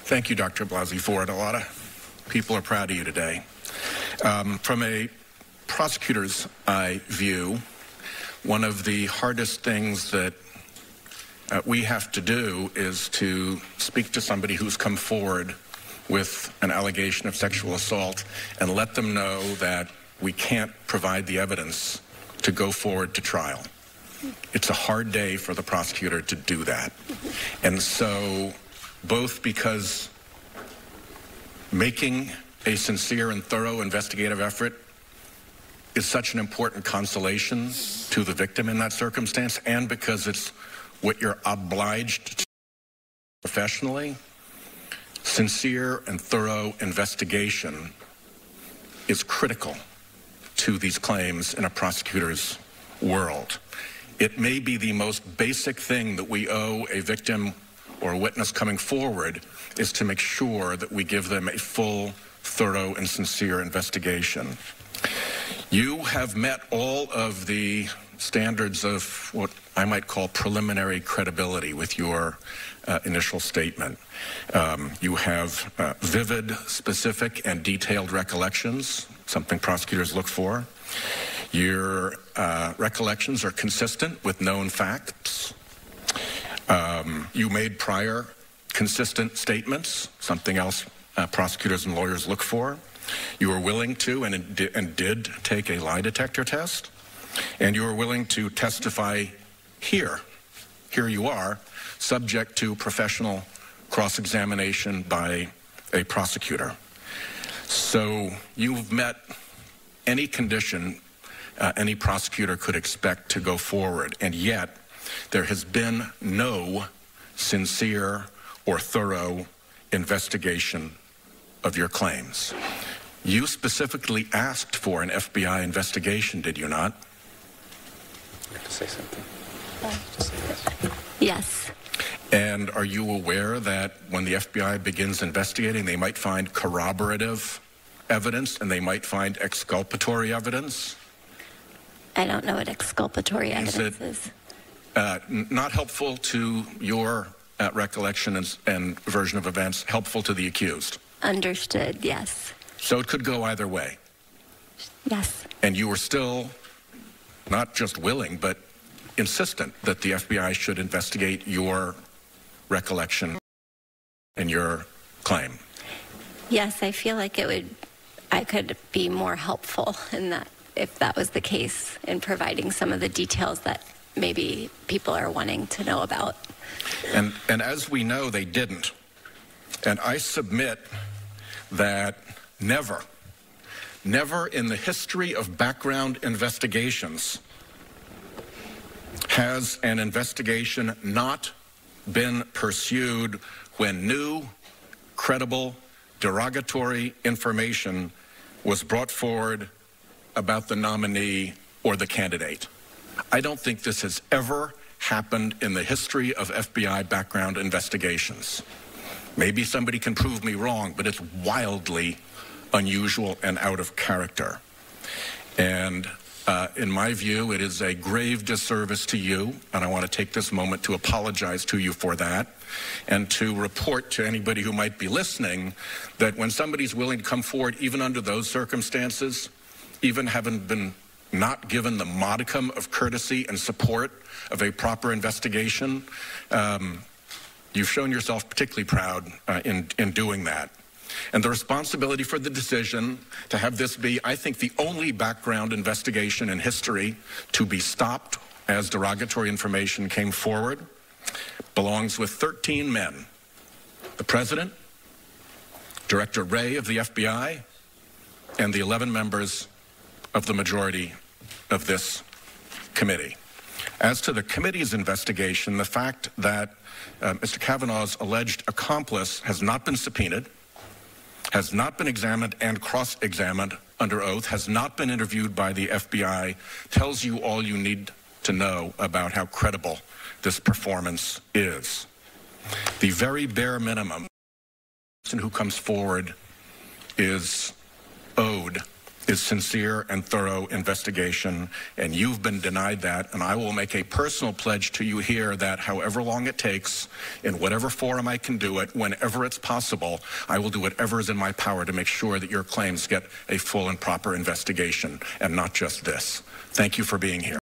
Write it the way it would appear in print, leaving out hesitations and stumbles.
Thank you, Dr. Blasey, for it. A lot of people are proud of you today. From a prosecutor's eye view, one of the hardest things that we have to do is to speak to somebody who's come forward with an allegation of sexual assault and let them know that we can't provide the evidence to go forward to trial. It's a hard day for the prosecutor to do that. And so, both because making a sincere and thorough investigative effort is such an important consolation to the victim in that circumstance, and because it's what you're obliged to professionally, sincere and thorough investigation is critical to these claims in a prosecutor's world. It may be the most basic thing that we owe a victim or a witness coming forward, is to make sure that we give them a full, thorough, and sincere investigation. You have met all of the standards of what I might call preliminary credibility with your initial statement. You have vivid, specific, and detailed recollections, something prosecutors look for. Your recollections are consistent with known facts. You made prior consistent statements, something else prosecutors and lawyers look for. You were willing to and did take a lie detector test. And you were willing to testify here. Here you are, subject to professional cross-examination by a prosecutor. So you've met any condition any prosecutor could expect to go forward, and yet there has been no sincere or thorough investigation of your claims. You specifically asked for an FBI investigation, did you not? You have to say something. Just say yes. Yes. And are you aware that when the FBI begins investigating, they might find corroborative evidence and they might find exculpatory evidence? I don't know what exculpatory evidence is. Not helpful to your recollection and version of events, helpful to the accused? Understood, yes. So it could go either way? Yes. And you were still not just willing, but insistent that the FBI should investigate your recollection and your claim? Yes, I feel like I could be more helpful in that, if that was the case, in providing some of the details that maybe people are wanting to know about. And as we know, they didn't. And I submit that never in the history of background investigations has an investigation not been pursued when new, credible, derogatory information was brought forward about the nominee or the candidate. I don't think this has ever happened in the history of FBI background investigations. Maybe somebody can prove me wrong, but it's wildly unusual and out of character. And in my view, it is a grave disservice to you, and I want to take this moment to apologize to you for that, and to report to anybody who might be listening that when somebody's willing to come forward, even under those circumstances, even having been not given the modicum of courtesy and support of a proper investigation, you've shown yourself particularly proud in doing that. And the responsibility for the decision to have this be, I think, the only background investigation in history to be stopped as derogatory information came forward belongs with 13 men: the President, Director Wray of the FBI, and the 11 members of the majority of this committee. As to the committee's investigation, the fact that Mr. Kavanaugh's alleged accomplice has not been subpoenaed, has not been examined and cross-examined under oath, has not been interviewed by the FBI, tells you all you need to know about how credible this performance is. The very bare minimum, the person who comes forward is owed is sincere and thorough investigation, and you've been denied that, and I will make a personal pledge to you here that however long it takes, in whatever forum I can do it, whenever it's possible, I will do whatever is in my power to make sure that your claims get a full and proper investigation, and not just this. Thank you for being here.